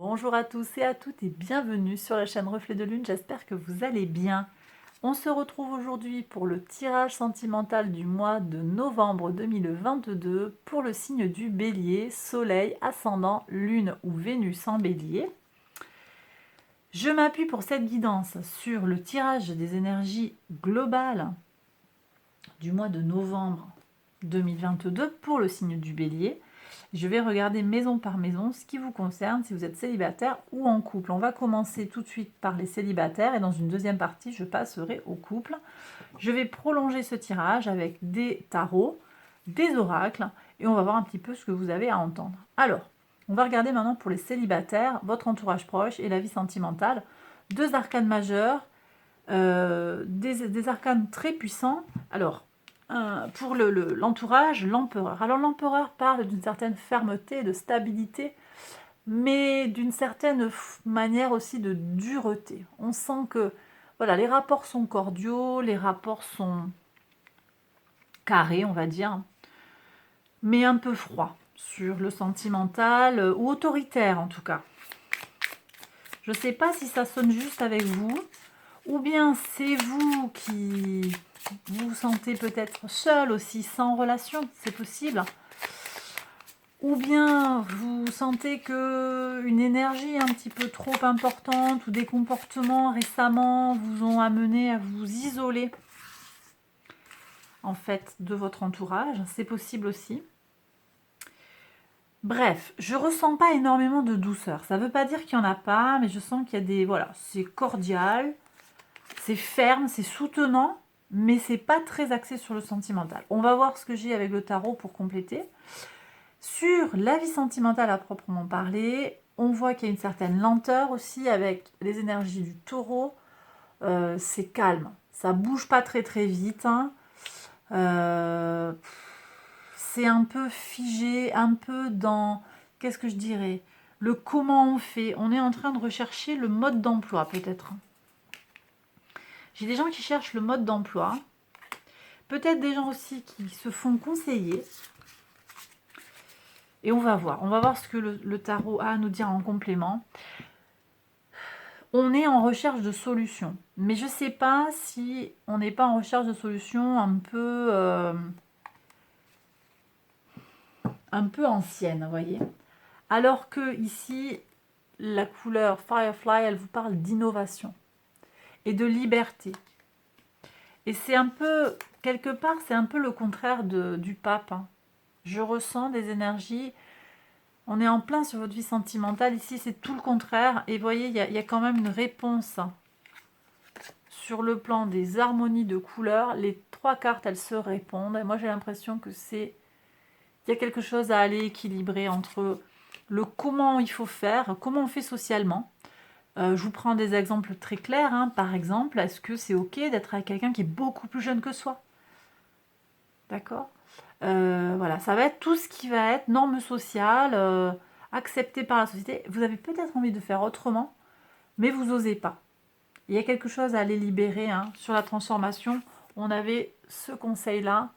Bonjour à tous et à toutes et bienvenue sur la chaîne Reflet de Lune, j'espère que vous allez bien. On se retrouve aujourd'hui pour le tirage sentimental du mois de novembre 2022 pour le signe du Bélier, Soleil, Ascendant, Lune ou Vénus en Bélier. Je m'appuie pour cette guidance sur le tirage des énergies globales du mois de novembre 2022 pour le signe du Bélier. Je vais regarder maison par maison ce qui vous concerne, si vous êtes célibataire ou en couple. On va commencer tout de suite par les célibataires et dans une deuxième partie, je passerai au couple. Je vais prolonger ce tirage avec des tarots, des oracles et on va voir un petit peu ce que vous avez à entendre. Alors, on va regarder maintenant pour les célibataires, votre entourage proche et la vie sentimentale. Deux arcanes majeurs, des arcanes très puissants. Alors, pour l'entourage, l'empereur. Alors l'empereur parle d'une certaine fermeté, de stabilité, mais d'une certaine manière aussi de dureté. On sent que voilà, les rapports sont cordiaux, les rapports sont carrés, on va dire, mais un peu froids sur le sentimental, ou autoritaire en tout cas. Je ne sais pas si ça sonne juste avec vous, ou bien c'est vous qui vous sentez peut-être seul aussi, sans relation, c'est possible. Ou bien vous sentez que une énergie un petit peu trop importante ou des comportements récemment vous ont amené à vous isoler en fait de votre entourage, c'est possible aussi. Bref, je ressens pas énormément de douceur. Ça veut pas dire qu'il y en a pas, mais je sens qu'il y a des voilà, c'est cordial, c'est ferme, c'est soutenant, mais c'est pas très axé sur le sentimental. On va voir ce que j'ai avec le tarot pour compléter. Sur la vie sentimentale à proprement parler, on voit qu'il y a une certaine lenteur aussi avec les énergies du taureau. C'est calme, ça bouge pas très très vite. C'est un peu figé, un peu dans, qu'est-ce que je dirais, le comment on fait. On est en train de rechercher le mode d'emploi peut-être. J'ai des gens qui cherchent le mode d'emploi. Peut-être des gens aussi qui se font conseiller. Et on va voir ce que le tarot a à nous dire en complément. On est en recherche de solutions. Mais je ne sais pas si on n'est pas en recherche de solutions un peu anciennes, vous voyez. Alors que ici, la couleur Firefly, elle vous parle d'innovation et de liberté. Et c'est un peu, quelque part, c'est un peu le contraire du pape. Je ressens des énergies. On est en plein sur votre vie sentimentale. Ici, c'est tout le contraire. Et vous voyez, il y a quand même une réponse sur le plan des harmonies de couleurs. Les trois cartes, elles se répondent. Et moi, j'ai l'impression que il y a quelque chose à aller équilibrer entre le comment il faut faire, comment on fait socialement. Je vous prends des exemples très clairs. Par exemple, est-ce que c'est OK d'être avec quelqu'un qui est beaucoup plus jeune que soi? D'accord. Voilà, ça va être tout ce qui va être normes sociales, accepté par la société. Vous avez peut-être envie de faire autrement, mais vous n'osez pas. Il y a quelque chose à aller libérer sur la transformation. On avait ce conseil-là,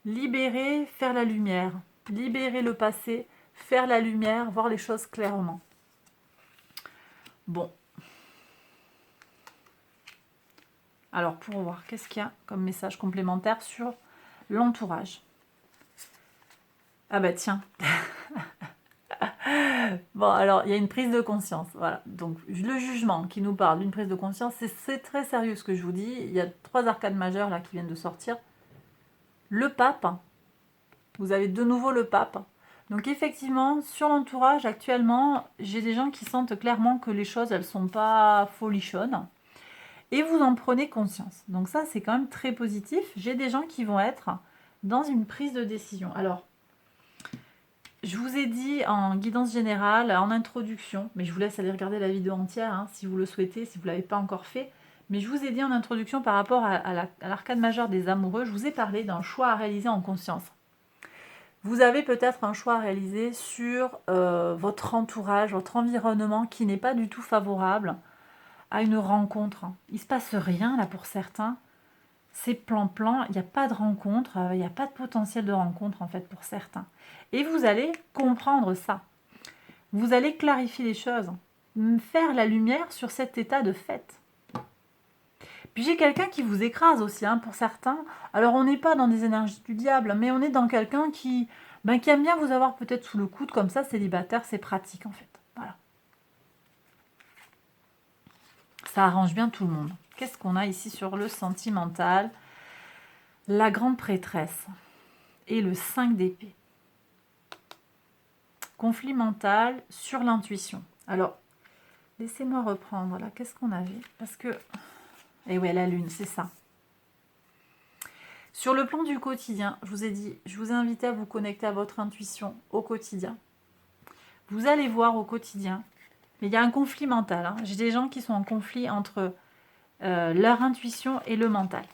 libérer, faire la lumière, libérer le passé, faire la lumière, voir les choses clairement. Bon. Alors, pour voir, qu'est-ce qu'il y a comme message complémentaire sur l'entourage? Ah bah tiens. Bon, alors, il y a une prise de conscience. Voilà. Donc, le jugement qui nous parle d'une prise de conscience, c'est très sérieux ce que je vous dis. Il y a trois arcanes majeures là qui viennent de sortir. Le pape. Vous avez de nouveau le pape. Donc, effectivement, sur l'entourage, actuellement, j'ai des gens qui sentent clairement que les choses, elles sont pas folichonnes. Et vous en prenez conscience. Donc, ça, c'est quand même très positif. J'ai des gens qui vont être dans une prise de décision. Alors, je vous ai dit en guidance générale, en introduction, mais je vous laisse aller regarder la vidéo entière si vous le souhaitez, si vous ne l'avez pas encore fait. Mais je vous ai dit en introduction par rapport à l'arcane majeure des amoureux, je vous ai parlé d'un choix à réaliser en conscience. Vous avez peut-être un choix à réaliser sur votre entourage, votre environnement qui n'est pas du tout favorable à une rencontre. Il ne se passe rien là pour certains. C'est plan-plan, il n'y a pas de rencontre, il n'y a pas de potentiel de rencontre en fait pour certains. Et vous allez comprendre ça. Vous allez clarifier les choses. faire la lumière sur cet état de fait. Puis j'ai quelqu'un qui vous écrase aussi, hein, pour certains. Alors on n'est pas dans des énergies du diable, mais on est dans quelqu'un qui aime bien vous avoir peut-être sous le coude, comme ça, célibataire, c'est pratique en fait. Voilà. Ça arrange bien tout le monde. Qu'est-ce qu'on a ici sur le sentimental? La grande prêtresse et le 5 d'épée. Conflit mental sur l'intuition. Alors, laissez-moi reprendre là. Qu'est-ce qu'on avait? Parce que... Et ouais, la lune, c'est ça. Sur le plan du quotidien, je vous ai dit, je vous ai invité à vous connecter à votre intuition au quotidien. Vous allez voir au quotidien, mais il y a un conflit mental. Hein. J'ai des gens qui sont en conflit entre leur intuition et le mental.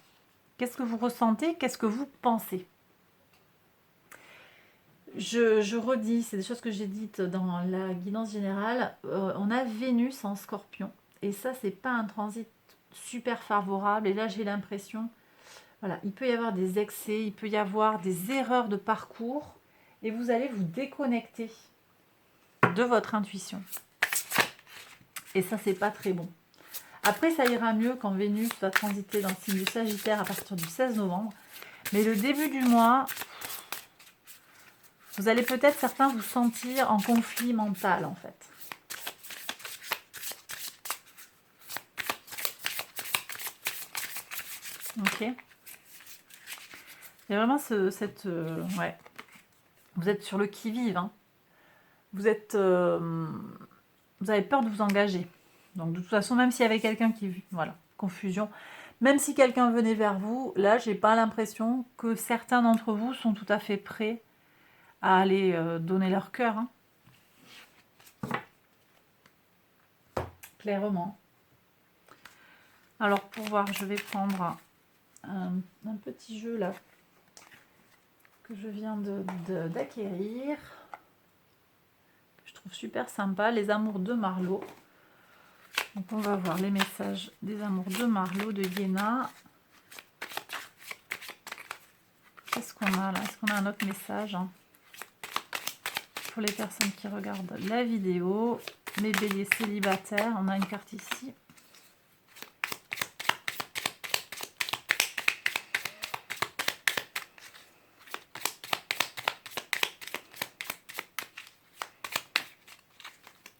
Qu'est-ce que vous ressentez? Qu'est-ce que vous pensez? Je redis, c'est des choses que j'ai dites dans la guidance générale. On a Vénus en Scorpion. Et ça, c'est pas un transit super favorable. Et là, j'ai l'impression, voilà, il peut y avoir des excès, il peut y avoir des erreurs de parcours. Et vous allez vous déconnecter de votre intuition. Et ça, c'est pas très bon. Après, ça ira mieux quand Vénus va transiter dans le signe du Sagittaire à partir du 16 novembre. Mais le début du mois, vous allez peut-être certains vous sentir en conflit mental en fait. Ok. Il y a vraiment cette... ouais. Vous êtes sur le qui-vive. Hein. Vous êtes... vous avez peur de vous engager. Donc de toute façon, même s'il y avait quelqu'un qui... Voilà, confusion. Même si quelqu'un venait vers vous, là, j'ai pas l'impression que certains d'entre vous sont tout à fait prêts à aller donner leur cœur. Hein. Clairement. Alors pour voir, je vais prendre un petit jeu là que je viens d'acquérir. Que je trouve super sympa. Les amours de Marlowe. Donc on va voir les messages des amours de Marlowe, de Yéna. Qu'est-ce qu'on a là? Est-ce qu'on a un autre message hein, pour les personnes qui regardent la vidéo? Mes béliers célibataires, on a une carte ici.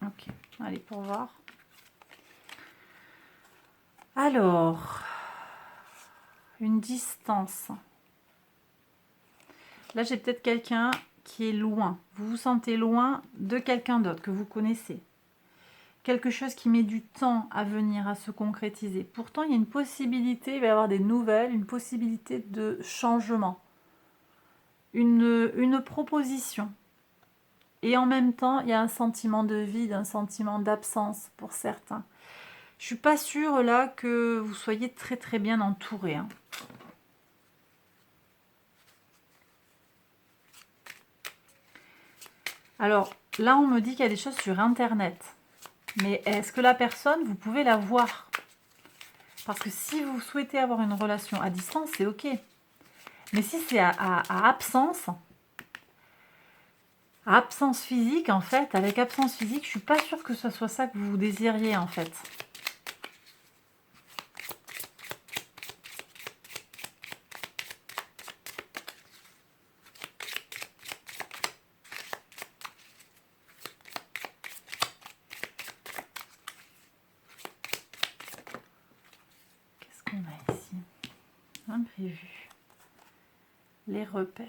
Ok, allez pour voir. Alors, une distance. Là, j'ai peut-être quelqu'un qui est loin. Vous vous sentez loin de quelqu'un d'autre que vous connaissez. Quelque chose qui met du temps à venir, à se concrétiser. Pourtant, il y a une possibilité, il va y avoir des nouvelles, une possibilité de changement. Une proposition. Et en même temps, il y a un sentiment de vide, un sentiment d'absence pour certains. Je suis pas sûre là que vous soyez très très bien entouré. Hein. Alors là, on me dit qu'il y a des choses sur Internet. Mais est-ce que la personne, vous pouvez la voir? Parce que si vous souhaitez avoir une relation à distance, c'est ok. Mais si c'est à absence physique, en fait, avec absence physique, je suis pas sûre que ce soit ça que vous désiriez, en fait. Qu'est-ce qu'on a ici? Imprévu. Les repères.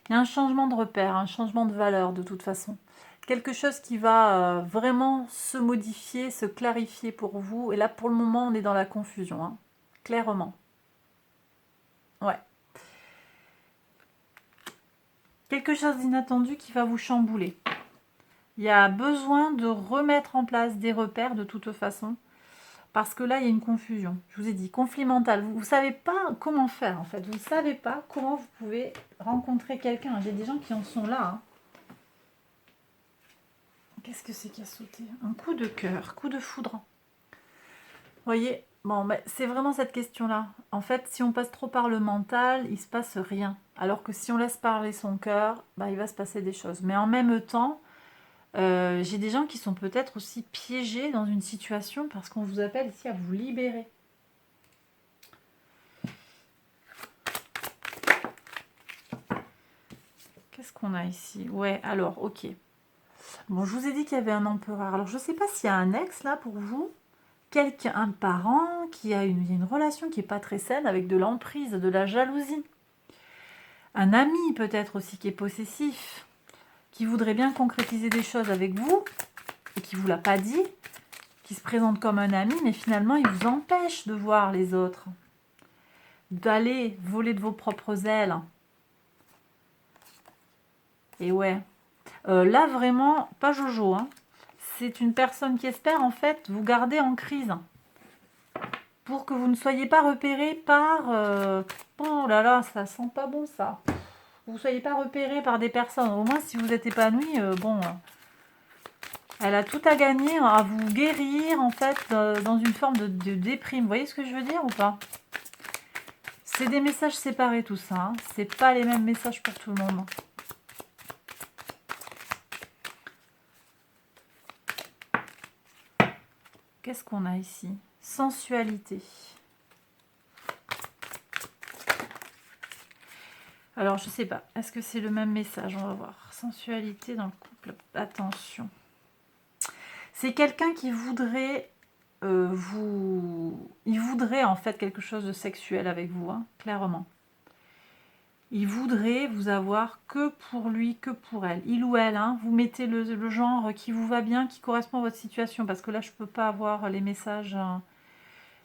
Il y a un changement de repère, un changement de valeur de toute façon. Quelque chose qui va vraiment se modifier, se clarifier pour vous. Et là, pour le moment, on est dans la confusion, hein. Clairement. Ouais. Quelque chose d'inattendu qui va vous chambouler. Il y a besoin de remettre en place des repères de toute façon. Parce que là, il y a une confusion. Je vous ai dit, conflit mental. Vous ne savez pas comment faire, en fait. Vous ne savez pas comment vous pouvez rencontrer quelqu'un. J'ai des gens qui en sont là. Hein. Qu'est-ce que c'est qui a sauté? Un coup de cœur, coup de foudre. Vous voyez, bon, ben, c'est vraiment cette question-là. En fait, si on passe trop par le mental, il ne se passe rien. Alors que si on laisse parler son cœur, ben, il va se passer des choses. Mais en même temps, J'ai des gens qui sont peut-être aussi piégés dans une situation parce qu'on vous appelle ici à vous libérer. Qu'est-ce qu'on a ici? Ouais, alors, ok. Bon, je vous ai dit qu'il y avait un empereur. Alors, je ne sais pas s'il y a un ex là pour vous. Quelqu'un, un parent qui a une relation qui n'est pas très saine avec de l'emprise, de la jalousie. Un ami peut-être aussi qui est possessif, qui voudrait bien concrétiser des choses avec vous et qui ne vous l'a pas dit, qui se présente comme un ami, mais finalement il vous empêche de voir les autres, d'aller voler de vos propres ailes. Et ouais, là vraiment, pas Jojo, hein. C'est une personne qui espère en fait vous garder en crise pour que vous ne soyez pas repéré par... oh là là, ça sent pas bon ça. Vous ne soyez pas repéré par des personnes. Au moins si vous êtes épanoui, bon... elle a tout à gagner à vous guérir en fait dans une forme de déprime. Vous voyez ce que je veux dire ou pas? C'est des messages séparés tout ça. Hein. C'est pas les mêmes messages pour tout le monde. Qu'est-ce qu'on a ici? Sensualité. Alors je sais pas. Est-ce que c'est le même message? On va voir. Sensualité dans le couple. Attention. C'est quelqu'un qui voudrait il voudrait en fait quelque chose de sexuel avec vous, hein, clairement. Il voudrait vous avoir que pour lui, que pour elle. Il ou elle, hein, vous mettez le genre qui vous va bien, qui correspond à votre situation. Parce que là, je ne peux pas avoir les messages.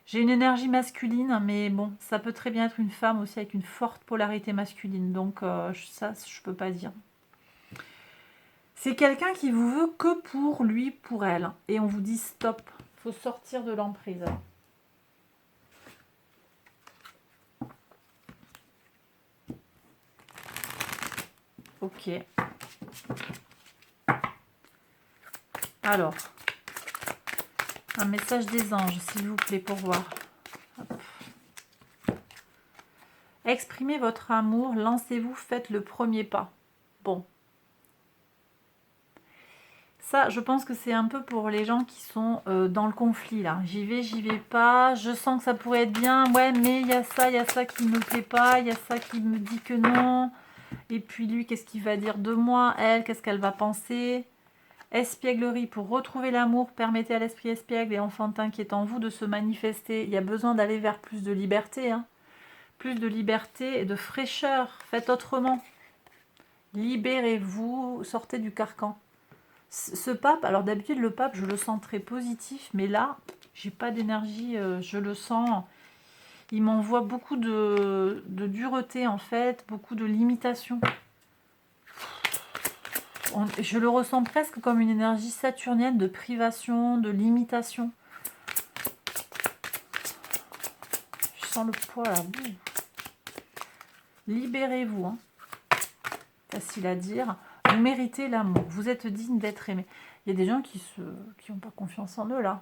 J'ai une énergie masculine, mais bon, ça peut très bien être une femme aussi avec une forte polarité masculine. Donc ça, je ne peux pas dire. C'est quelqu'un qui vous veut que pour lui, pour elle. Et on vous dit stop, il faut sortir de l'emprise. Ok. Alors, un message des anges, s'il vous plaît, pour voir. Hop. Exprimez votre amour, lancez-vous, faites le premier pas. Bon. Ça, je pense que c'est un peu pour les gens qui sont dans le conflit, là. J'y vais pas, je sens que ça pourrait être bien, ouais, mais il y a ça qui me plaît pas, il y a ça qui me dit que non. Et puis lui, qu'est-ce qu'il va dire de moi? Elle, qu'est-ce qu'elle va penser? Espièglerie, pour retrouver l'amour, permettez à l'esprit espiègle et enfantin qui est en vous de se manifester. Il y a besoin d'aller vers plus de liberté, hein. Plus de liberté et de fraîcheur. Faites autrement. Libérez-vous, sortez du carcan. Ce pape, alors d'habitude le pape, je le sens très positif, mais là, j'ai pas d'énergie, je le sens. Il m'envoie beaucoup de dureté en fait, beaucoup de limitation. Je le ressens presque comme une énergie saturnienne de privation, de limitation. Je sens le poids là. Libérez-vous. Hein. Facile à dire. Vous méritez l'amour. Vous êtes digne d'être aimé. Il y a des gens qui n'ont pas confiance en eux là.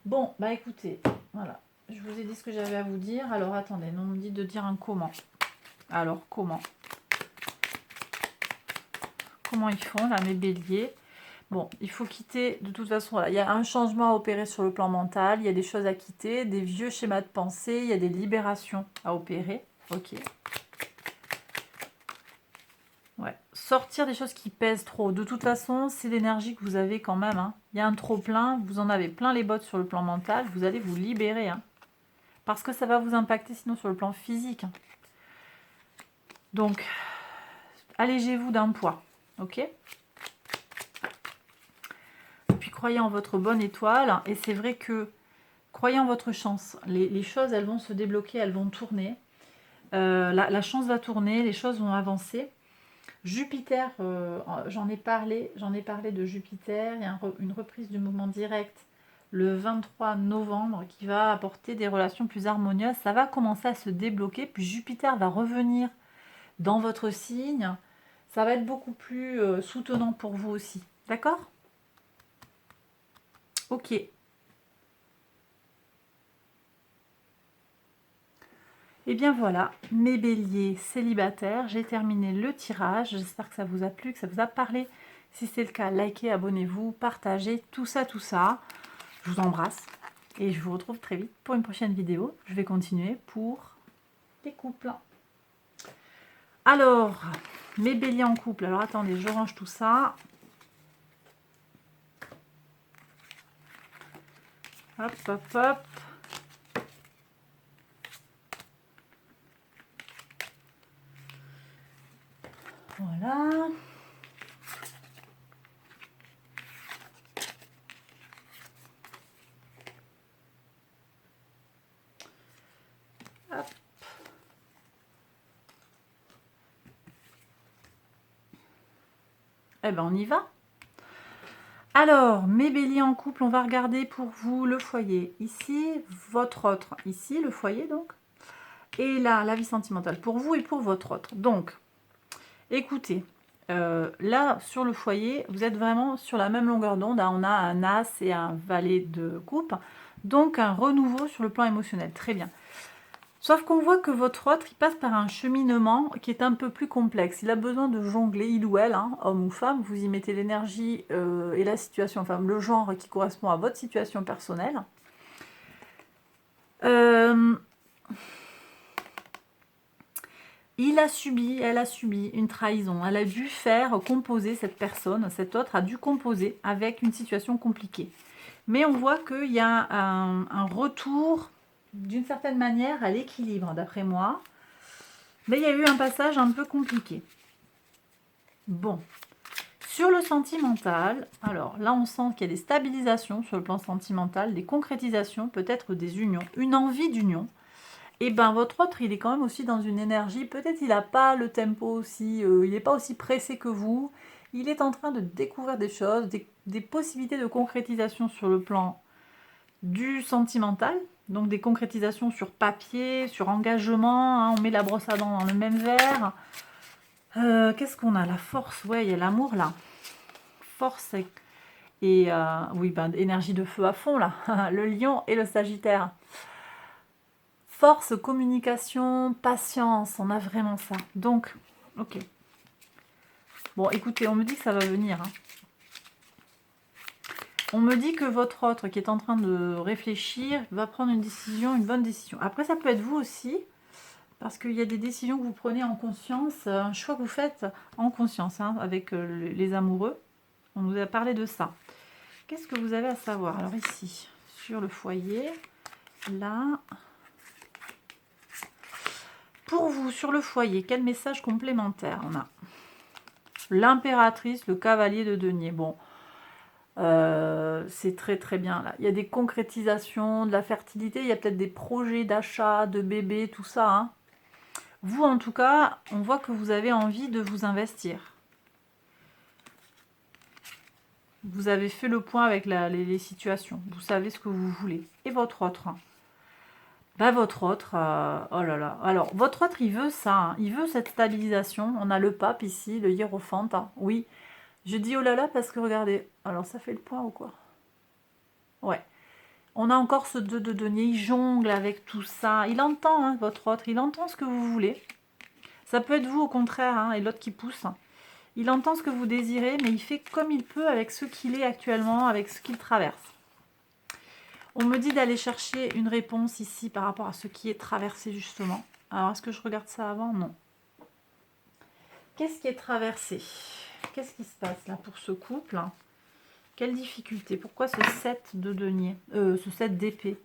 Bon, bah écoutez, voilà. Je vous ai dit ce que j'avais à vous dire. Alors attendez, on me dit de dire un comment. Alors comment? Comment ils font là, mes béliers? Bon, il faut quitter, de toute façon, là, il y a un changement à opérer sur le plan mental, il y a des choses à quitter, des vieux schémas de pensée, il y a des libérations à opérer. Ok. Ouais. Sortir des choses qui pèsent trop. De toute façon, c'est l'énergie que vous avez quand même. Hein. Il y a un trop plein, vous en avez plein les bottes sur le plan mental, vous allez vous libérer. Hein. Parce que ça va vous impacter sinon sur le plan physique. Hein. Donc, allégez-vous d'un poids. Ok ? Puis croyez en votre bonne étoile. Et c'est vrai que croyez en votre chance. Les choses, elles vont se débloquer, elles vont tourner. La chance va tourner, les choses vont avancer. Jupiter, j'en ai parlé de Jupiter. Il y a une reprise du mouvement direct le 23 novembre qui va apporter des relations plus harmonieuses. Ça va commencer à se débloquer. Puis Jupiter va revenir dans votre signe. Ça va être beaucoup plus soutenant pour vous aussi. D'accord ? Ok. Et bien voilà, mes béliers célibataires, j'ai terminé le tirage. J'espère que ça vous a plu, que ça vous a parlé. Si c'est le cas, likez, abonnez-vous, partagez, tout ça, tout ça. Je vous embrasse et je vous retrouve très vite pour une prochaine vidéo. Je vais continuer pour les couples. Alors, mes béliers en couple. Alors attendez, je range tout ça. Hop, hop, hop. Voilà. Hop. Eh ben, on y va. Alors, mes béliers en couple, on va regarder pour vous le foyer. Ici, votre autre. Ici, le foyer, donc. Et là, la vie sentimentale pour vous et pour votre autre. Donc, écoutez, là, sur le foyer, vous êtes vraiment sur la même longueur d'onde. Hein. On a un as et un valet de coupe. Donc, un renouveau sur le plan émotionnel. Très bien. Sauf qu'on voit que votre autre, il passe par un cheminement qui est un peu plus complexe. Il a besoin de jongler, il ou elle, hein, homme ou femme. Vous y mettez l'énergie et la situation, enfin le genre qui correspond à votre situation personnelle. Il a subi, elle a subi une trahison. Elle a dû faire composer cette personne, cet autre a dû composer avec une situation compliquée. Mais on voit qu'il y a un retour, d'une certaine manière, à l'équilibre, d'après moi. Mais il y a eu un passage un peu compliqué. Bon. Sur le sentimental, alors là, on sent qu'il y a des stabilisations sur le plan sentimental, des concrétisations, peut-être des unions, une envie d'union. Et ben votre autre, il est quand même aussi dans une énergie, peut-être il n'a pas le tempo aussi, il n'est pas aussi pressé que vous. Il est en train de découvrir des choses, des possibilités de concrétisation sur le plan du sentimental, donc des concrétisations sur papier, sur engagement, hein, on met la brosse à dents dans le même verre. Qu'est-ce qu'on a? La force, ouais, il y a l'amour là. Force et oui, ben, énergie de feu à fond là, le lion et le sagittaire. Force, communication, patience, on a vraiment ça. Donc, ok. Bon, écoutez, on me dit que ça va venir. Hein. On me dit que votre autre qui est en train de réfléchir va prendre une décision, une bonne décision. Après, ça peut être vous aussi, parce qu'il y a des décisions que vous prenez en conscience, un choix que vous faites en conscience, hein, avec les amoureux. On nous a parlé de ça. Qu'est-ce que vous avez à savoir? Alors ici, sur le foyer, là... Pour vous, sur le foyer, quel message complémentaire on a? L'impératrice, le cavalier de denier. Bon, c'est très très bien là. Il y a des concrétisations, de la fertilité, il y a peut-être des projets d'achat, de bébés, tout ça. Hein. Vous, en tout cas, on voit que vous avez envie de vous investir. Vous avez fait le point avec les situations. Vous savez ce que vous voulez. Et votre autre? Bah, votre autre, oh là là. Alors, votre autre, il veut ça. Hein. Il veut cette stabilisation. On a le pape ici, le hiérophante. Hein. Oui. Je dis oh là là parce que regardez. Alors, ça fait le point ou quoi? Ouais. On a encore ce 2 de denier. Il jongle avec tout ça. Il entend, hein, votre autre. Il entend ce que vous voulez. Ça peut être vous au contraire, hein, et l'autre qui pousse. Il entend ce que vous désirez, mais il fait comme il peut avec ce qu'il est actuellement, avec ce qu'il traverse. On me dit d'aller chercher une réponse ici par rapport à ce qui est traversé justement. Alors, est-ce que je regarde ça avant? Non. Qu'est-ce qui est traversé? Qu'est-ce qui se passe là pour ce couple? Quelle difficulté? Pourquoi ce 7 de denier? Ce 7 d'épée.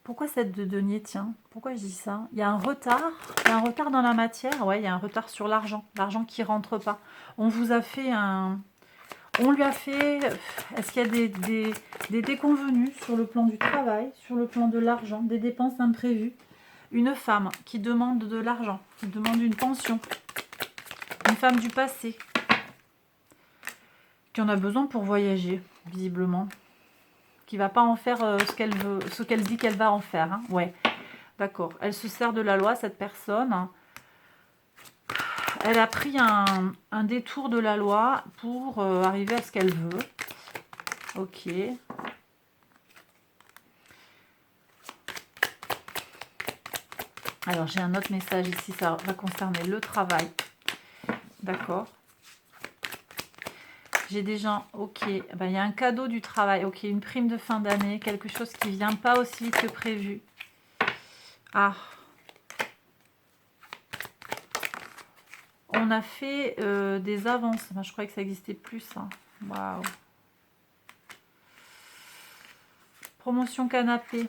Pourquoi 7 de denier? Tiens, pourquoi je dis ça? Il y a un retard. Il y a un retard dans la matière. Ouais, il y a un retard sur l'argent. L'argent qui ne rentre pas. On vous a fait un... On lui a fait... Est-ce qu'il y a des déconvenus sur le plan du travail, sur le plan de l'argent, des dépenses imprévues? Une femme qui demande de l'argent, qui demande une pension. Une femme du passé. Qui en a besoin pour voyager, visiblement. Qui va pas en faire ce qu'elle veut, ce qu'elle dit qu'elle va en faire. Hein. Ouais, d'accord. Elle se sert de la loi, cette personne. Elle a pris un détour de la loi pour arriver à ce qu'elle veut. Ok. Alors, j'ai un autre message ici, ça va concerner le travail. D'accord. J'ai des gens, ok, ben, il y a un cadeau du travail, ok, une prime de fin d'année, quelque chose qui vient pas aussi vite que prévu. Ah, on a fait des avances, ben, je croyais que ça existait plus, hein. Waouh. Promotion canapé,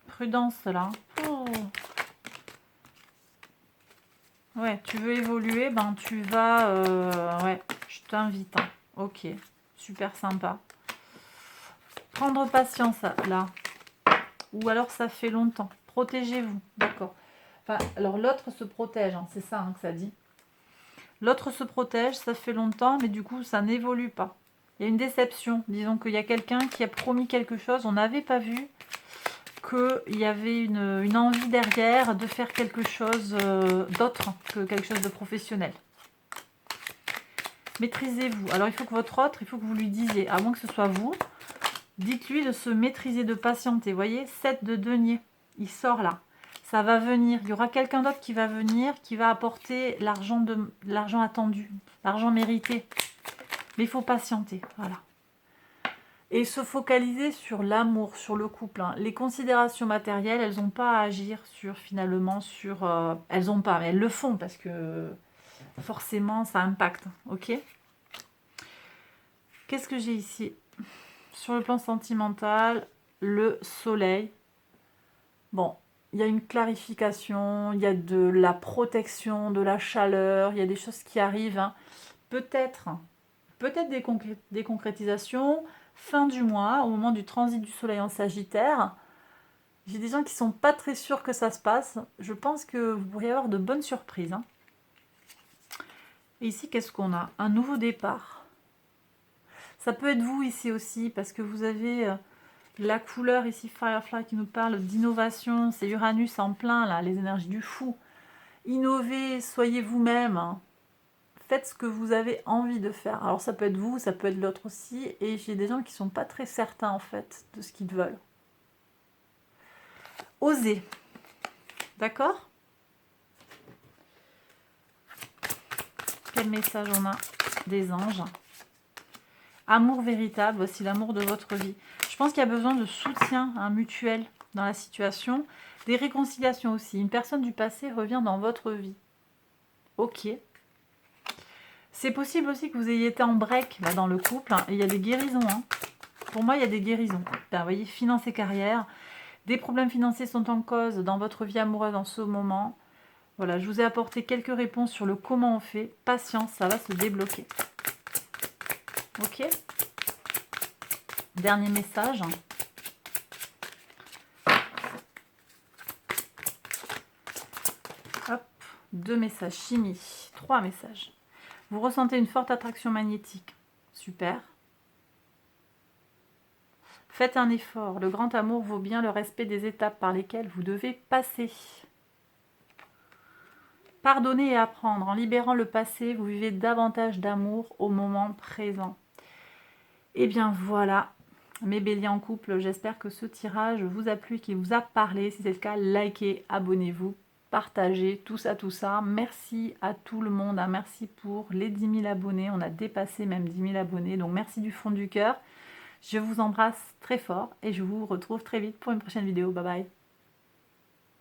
prudence là. Oh. Ouais, tu veux évoluer, ben tu vas, ouais, je t'invite, hein. Ok, super sympa. Prendre patience là. Ou alors ça fait longtemps. Protégez-vous, d'accord. Enfin, alors l'autre se protège, hein, c'est ça hein, que ça dit. L'autre se protège, ça fait longtemps, mais du coup ça n'évolue pas. Il y a une déception. Disons qu'il y a quelqu'un qui a promis quelque chose, on n'avait pas vu qu'il y avait une envie derrière de faire quelque chose d'autre que quelque chose de professionnel. Maîtrisez-vous. Alors il faut que votre autre, il faut que vous lui disiez, à moins que ce soit vous, dites-lui de se maîtriser, de patienter. Vous voyez, 7 de denier, il sort là. Ça va venir. Il y aura quelqu'un d'autre qui va venir, qui va apporter l'argent attendu, l'argent mérité. Mais il faut patienter, voilà. Et se focaliser sur l'amour, sur le couple. Hein. Les considérations matérielles, elles n'ont pas à agir sur, finalement, sur... elles n'ont pas, mais elles le font parce que forcément, ça impacte, ok? Qu'est-ce que j'ai ici? Sur le plan sentimental, le soleil. Bon, il y a une clarification, il y a de la protection, de la chaleur, il y a des choses qui arrivent. Hein. Peut-être des concrétisations. Fin du mois, au moment du transit du soleil en Sagittaire, j'ai des gens qui sont pas très sûrs que ça se passe. Je pense que vous pourriez avoir de bonnes surprises. Hein. Et ici, qu'est-ce qu'on a? Un nouveau départ. Ça peut être vous ici aussi, parce que vous avez la couleur ici, Firefly, qui nous parle d'innovation. C'est Uranus en plein, là, les énergies du fou. Innovez, soyez vous-même. Hein. Faites ce que vous avez envie de faire. Alors ça peut être vous, ça peut être l'autre aussi. Et j'ai des gens qui sont pas très certains, en fait, de ce qu'ils veulent. Osez. D'accord? Quel message on a des anges? Amour véritable, voici l'amour de votre vie. Je pense qu'il y a besoin de soutien mutuel dans la situation. Des réconciliations aussi. Une personne du passé revient dans votre vie. Ok. C'est possible aussi que vous ayez été en break là, dans le couple. Hein, et il y a des guérisons. Hein. Pour moi, il y a des guérisons. Ben, vous voyez, finances et carrière. Des problèmes financiers sont en cause dans votre vie amoureuse en ce moment. Voilà, je vous ai apporté quelques réponses sur le comment on fait. Patience, ça va se débloquer. Ok. Dernier message. Hop, 2 messages. Chimie. 3 messages. Vous ressentez une forte attraction magnétique. Super. Faites un effort. Le grand amour vaut bien le respect des étapes par lesquelles vous devez passer. Pardonner et apprendre. En libérant le passé, vous vivez davantage d'amour au moment présent. Et bien voilà, mes béliers en couple, j'espère que ce tirage vous a plu, qu'il vous a parlé. Si c'est le cas, likez, abonnez-vous, partagez, tout ça. Merci à tout le monde, hein. Merci pour les 10 000 abonnés. On a dépassé même 10 000 abonnés, donc merci du fond du cœur. Je vous embrasse très fort et je vous retrouve très vite pour une prochaine vidéo. Bye bye.